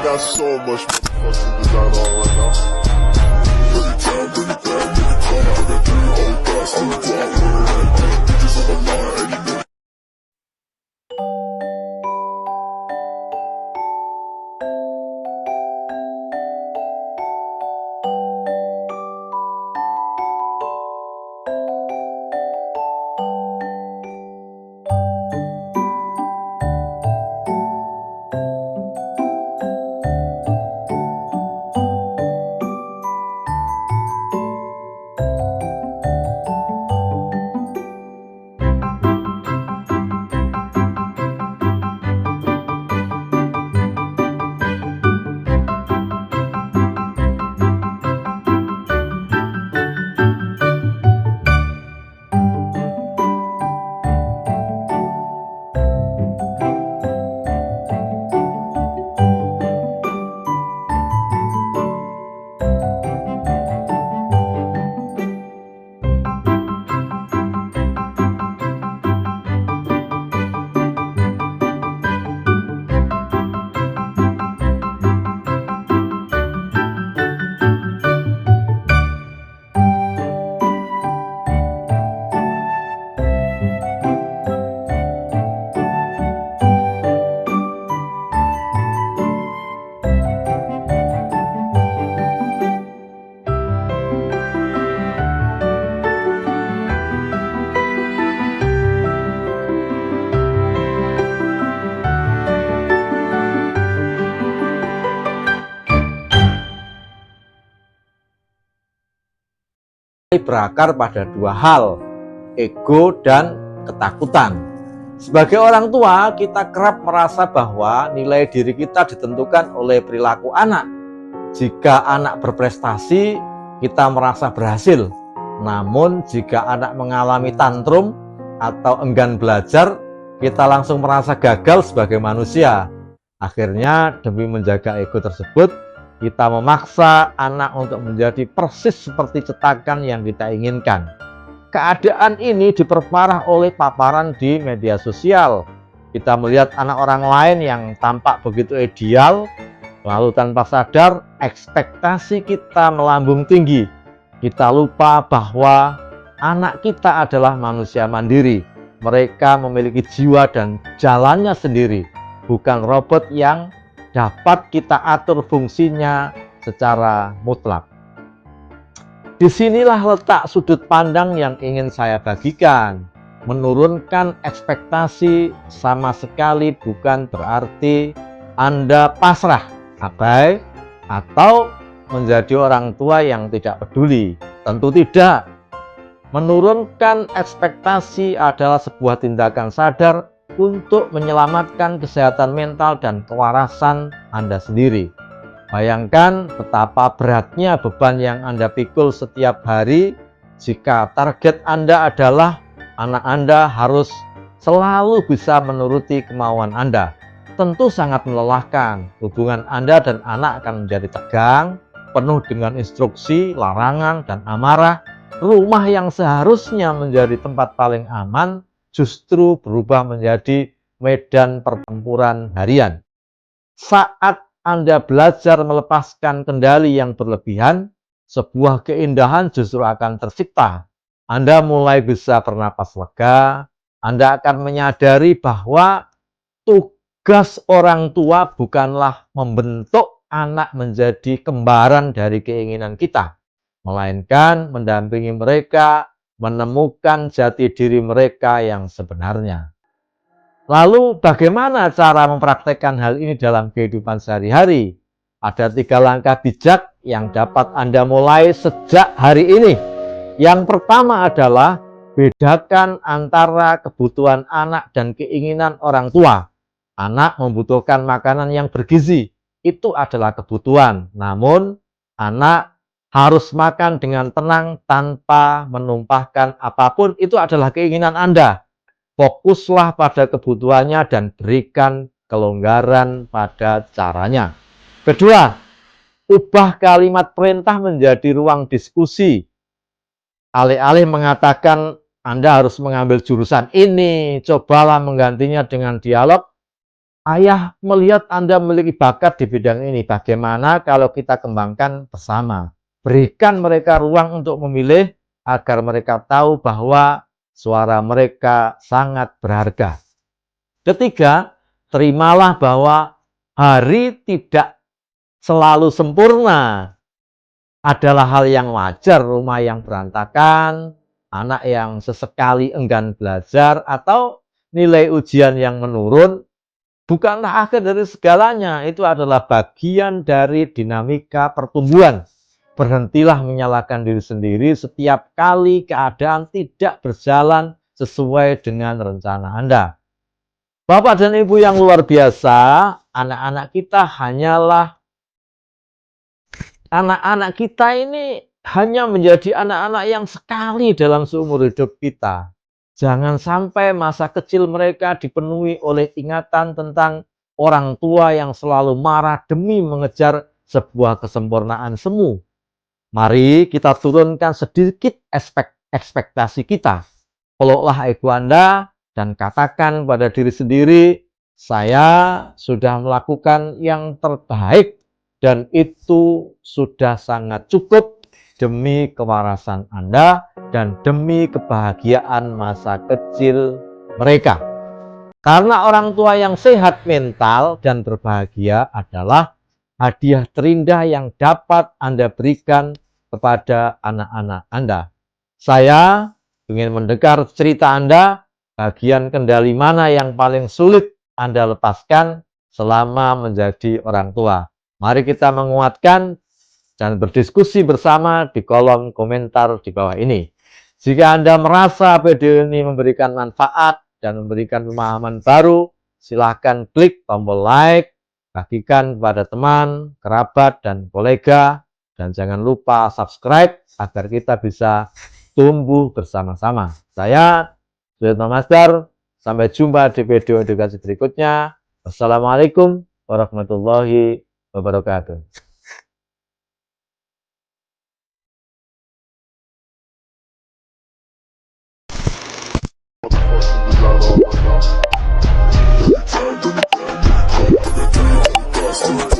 got so much motherfucking design on right now. Bring it down, bring it down, make it come out, that thing hold fast. I'm the top, bitches on the line, and you know. Berakar pada dua hal, ego dan ketakutan. Sebagai orang tua, kita kerap merasa bahwa nilai diri kita ditentukan oleh perilaku anak. Jika anak berprestasi, kita merasa berhasil. Namun jika anak mengalami tantrum atau enggan belajar, kita langsung merasa gagal sebagai manusia. Akhirnya demi menjaga ego tersebut, kita memaksa anak untuk menjadi persis seperti cetakan yang kita inginkan. Keadaan ini diperparah oleh paparan di media sosial. Kita melihat anak orang lain yang tampak begitu ideal, lalu tanpa sadar ekspektasi kita melambung tinggi. Kita lupa bahwa anak kita adalah manusia mandiri. Mereka memiliki jiwa dan jalannya sendiri, bukan robot yang dapat kita atur fungsinya secara mutlak. Disinilah letak sudut pandang yang ingin saya bagikan. Menurunkan ekspektasi sama sekali bukan berarti Anda pasrah, abai, atau menjadi orang tua yang tidak peduli. Tentu tidak. Menurunkan ekspektasi adalah sebuah tindakan sadar untuk menyelamatkan kesehatan mental dan kewarasan Anda sendiri. Bayangkan betapa beratnya beban yang Anda pikul setiap hari jika target Anda adalah anak Anda harus selalu bisa menuruti kemauan Anda. Tentu sangat melelahkan. Hubungan Anda dan anak akan menjadi tegang, penuh dengan instruksi, larangan, dan amarah. Rumah yang seharusnya menjadi tempat paling aman justru berubah menjadi medan pertempuran harian. Saat Anda belajar melepaskan kendali yang berlebihan, sebuah keindahan justru akan tercipta. Anda mulai bisa bernapas lega, Anda akan menyadari bahwa tugas orang tua bukanlah membentuk anak menjadi kembaran dari keinginan kita, melainkan mendampingi mereka menemukan jati diri mereka yang sebenarnya. Lalu bagaimana cara mempraktekkan hal ini dalam kehidupan sehari-hari? Ada 3 langkah bijak yang dapat Anda mulai sejak hari ini. Yang pertama adalah bedakan antara kebutuhan anak dan keinginan orang tua. Anak membutuhkan makanan yang bergizi, itu adalah kebutuhan. Namun anak harus makan dengan tenang tanpa menumpahkan apapun, itu adalah keinginan Anda. Fokuslah pada kebutuhannya dan berikan kelonggaran pada caranya. Kedua, ubah kalimat perintah menjadi ruang diskusi. Alih-alih mengatakan Anda harus mengambil jurusan ini, cobalah menggantinya dengan dialog. ayah melihat Anda memiliki bakat di bidang ini. Bagaimana kalau kita kembangkan bersama? Berikan mereka ruang untuk memilih agar mereka tahu bahwa suara mereka sangat berharga. Ketiga, terimalah bahwa hari tidak selalu sempurna. Adalah hal yang wajar, rumah yang berantakan, anak yang sesekali enggan belajar, atau nilai ujian yang menurun. Bukanlah akhir dari segalanya, itu adalah bagian dari dinamika pertumbuhan. Berhentilah menyalahkan diri sendiri setiap kali keadaan tidak berjalan sesuai dengan rencana Anda. Bapak dan Ibu yang luar biasa, anak-anak kita ini hanya menjadi anak-anak yang sekali dalam seumur hidup kita. Jangan sampai masa kecil mereka dipenuhi oleh ingatan tentang orang tua yang selalu marah demi mengejar sebuah kesempurnaan semu. Mari kita turunkan sedikit ekspektasi kita. Peluklah ego Anda dan katakan pada diri sendiri, saya sudah melakukan yang terbaik dan itu sudah sangat cukup demi kewarasan Anda dan demi kebahagiaan masa kecil mereka. Karena orang tua yang sehat mental dan berbahagia adalah hadiah terindah yang dapat Anda berikan kepada anak-anak Anda. Saya ingin mendengar cerita Anda, bagian kendali mana yang paling sulit Anda lepaskan selama menjadi orang tua. Mari kita menguatkan dan berdiskusi bersama di kolom komentar di bawah ini. Jika Anda merasa video ini memberikan manfaat dan memberikan pemahaman baru, silahkan klik tombol like, bagikan kepada teman, kerabat, dan kolega, dan jangan lupa subscribe agar kita bisa tumbuh bersama-sama. Saya Suyatno Master, sampai jumpa di video edukasi berikutnya. Wassalamualaikum warahmatullahi wabarakatuh. Time,